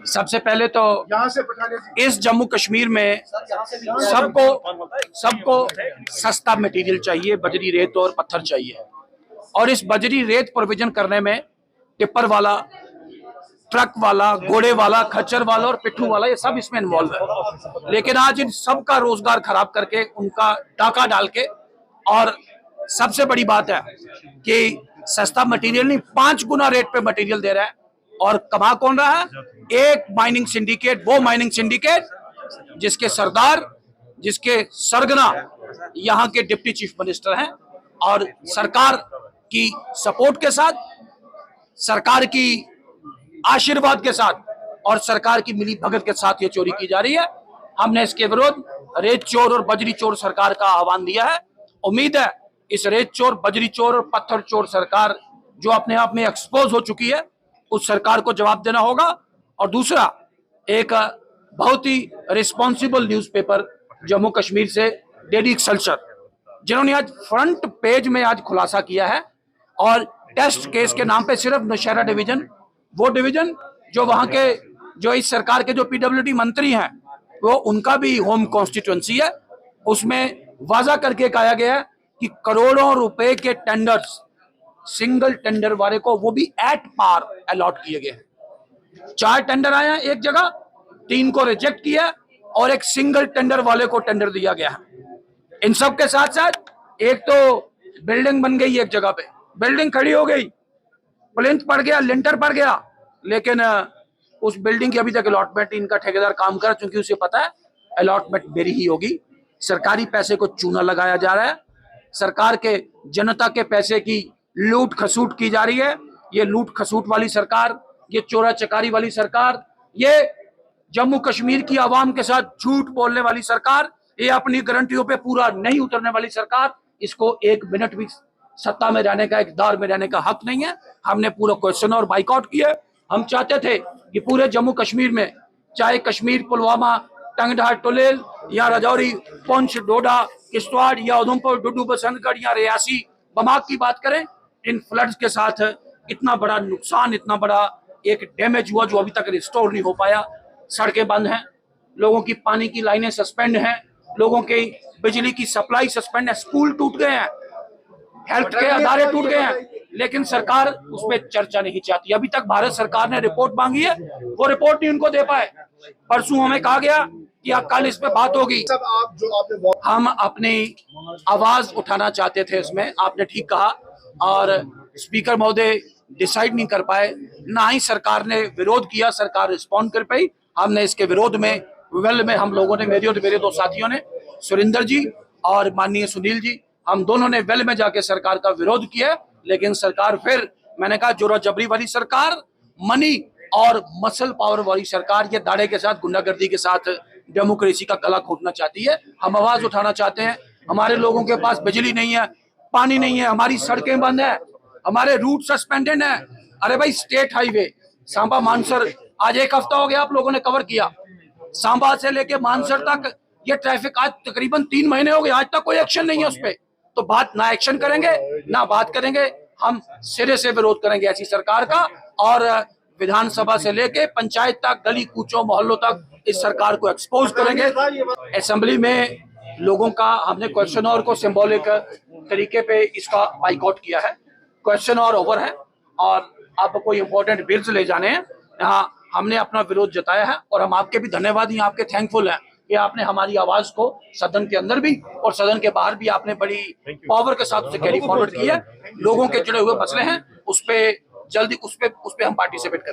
सबसे पहले तो यहाँ से इस जम्मू कश्मीर में सबको सस्ता मटेरियल चाहिए, बजरी रेत और पत्थर चाहिए। और इस बजरी रेत प्रोविजन करने में टिप्पर वाला, ट्रक वाला, घोड़े वाला, खच्चर वाला और पिट्ठू वाला, ये सब इसमें इन्वॉल्व है। लेकिन आज इन सब का रोजगार खराब करके, उनका डाका डाल के, और सबसे बड़ी बात है कि सस्ता मटेरियल नहीं, 5 गुना रेट पे मटेरियल दे रहा है। और कमा कौन रहा है? एक माइनिंग सिंडिकेट, वो माइनिंग सिंडिकेट जिसके सरदार, जिसके सरगना यहाँ के डिप्टी चीफ मिनिस्टर हैं। और सरकार की सपोर्ट के साथ, सरकार की आशीर्वाद के साथ और सरकार की मिली भगत के साथ ये चोरी की जा रही है। हमने इसके विरोध रेत चोर और बजरी चोर सरकार का आह्वान दिया है। उम्मीद है इस रेत चोर, बजरी चोर और पत्थर चोर सरकार जो अपने आप में एक्सपोज हो चुकी है, उस सरकार को जवाब देना होगा। और दूसरा, एक बहुत ही रिस्पॉन्सिबल न्यूज़पेपर जम्मू कश्मीर से, डेली एक्सेलसियर, जिन्होंने आज फ्रंट पेज में आज खुलासा किया है और टेस्ट केस के नाम पे सिर्फ नौशहरा डिवीजन, वो डिवीजन जो वहां के, जो इस सरकार के जो पीडब्ल्यूडी मंत्री हैं, वो उनका भी होम कॉन्स्टिट्यूएंसी है, उसमें वाजा करके कहा गया है कि करोड़ों रुपए के टेंडर्स सिंगल टेंडर वाले को, वो भी एट पार अलॉट किए गए हैं। 4 टेंडर आए हैं एक जगह, 3 को रिजेक्ट किया और एक सिंगल टेंडर वाले को टेंडर दिया गया है। इन सब के साथ साथ एक तो बिल्डिंग बन गई, एक जगह पे बिल्डिंग खड़ी हो गई, प्लिंथ पड़ गया, लिंटर पड़ गया, लेकिन उस बिल्डिंग की अभी तक अलॉटमेंट इनका ठेकेदार काम कर, क्योंकि उसे पता है अलॉटमेंट मेरी ही होगी। सरकारी पैसे को चूना लगाया जा रहा है, सरकार के, जनता के पैसे की लूट खसूट की जा रही है। ये लूट खसूट वाली सरकार, ये चोरा चकारी वाली सरकार, ये जम्मू कश्मीर की आवाम के साथ झूठ बोलने वाली सरकार, ये अपनी गारंटियों पे पूरा नहीं उतरने वाली सरकार, इसको 1 मिनट भी सत्ता में रहने का, इक़्तिदार में रहने का हक नहीं है। हमने पूरा क्वेश्चन और बाइकआउट किया। हम चाहते थे कि पूरे जम्मू कश्मीर में, चाहे कश्मीर, पुलवामा, टंगधार, टुलेल या राजौरी, पुंछ, डोडा, किश्तवाड़ या उधमपुर, डुड्डू, बसंतगढ़ या रियासी, बमाक की बात करें, इन फ्लड्स के साथ इतना बड़ा नुकसान, इतना बड़ा एक डैमेज हुआ जो अभी तक रिस्टोर नहीं हो पाया। सड़कें बंद हैं, लोगों की पानी की लाइनें सस्पेंड हैं, लोगों की बिजली की सप्लाई सस्पेंड है, स्कूल टूट गए हैं, हेल्थ के अदारे टूट गए हैं, लेकिन सरकार उस पर चर्चा नहीं चाहती। अभी तक भारत सरकार ने रिपोर्ट मांगी है, वो रिपोर्ट नहीं उनको दे पाए। परसों हमें कहा गया कि कल इस पे बात होगी। हम अपनी आवाज उठाना चाहते थे इसमें, आपने ठीक कहा, और स्पीकर महोदय डिसाइड नहीं कर पाए, ना ही सरकार ने विरोध किया, सरकार रिस्पॉन्ड कर पाई। हमने इसके विरोध में वेल में हम लोगों ने, मेरे और मेरे 2 साथियों ने, सुरेंद्र जी और माननीय सुनील जी, हम दोनों ने वेल में जाके सरकार का विरोध किया। लेकिन सरकार फिर, मैंने कहा, जोरा जबरी वाली सरकार, मनी और मसल पावर वाली सरकार, ये दाड़े के साथ, गुंडागर्दी के साथ डेमोक्रेसी का गला घोटना चाहती है। हम आवाज उठाना चाहते हैं। हमारे लोगों के पास बिजली नहीं है, पानी नहीं है, हमारी सड़कें बंद है, हमारे रूट सस्पेंडेड है। अरे भाई, स्टेट हाईवे सांबा मानसर, आज 1 हफ्ता हो गया आप लोगों ने कवर किया, सांबा से लेके मानसर तक ये ट्रैफिक, आज तकरीबन 3 महीने हो गए, आज तक कोई एक्शन नहीं है उस पर। तो बात, ना एक्शन करेंगे ना बात करेंगे, हम सिरे से विरोध करेंगे ऐसी सरकार का। और विधानसभा से लेके पंचायत तक, गली कूचों मोहल्लों तक इस सरकार को एक्सपोज करेंगे। असेंबली में लोगों का, हमने क्वेश्चन और को सिंबॉलिक तरीके पे इसका बाइकआउट किया है। क्वेश्चन और ओवर है और अब कोई इंपॉर्टेंट बिल्स ले जाने हैं, यहाँ हमने अपना विरोध जताया है। और हम आपके भी धन्यवादी, आपके थैंकफुल हैं कि आपने हमारी आवाज को सदन के अंदर भी और सदन के बाहर भी आपने बड़ी पावर के साथ उसे कैरी फॉरवर्ड किया। लोगों के जुड़े हुए मसले हैं, उस पे जल्दी उस पे हम पार्टिसिपेट करें।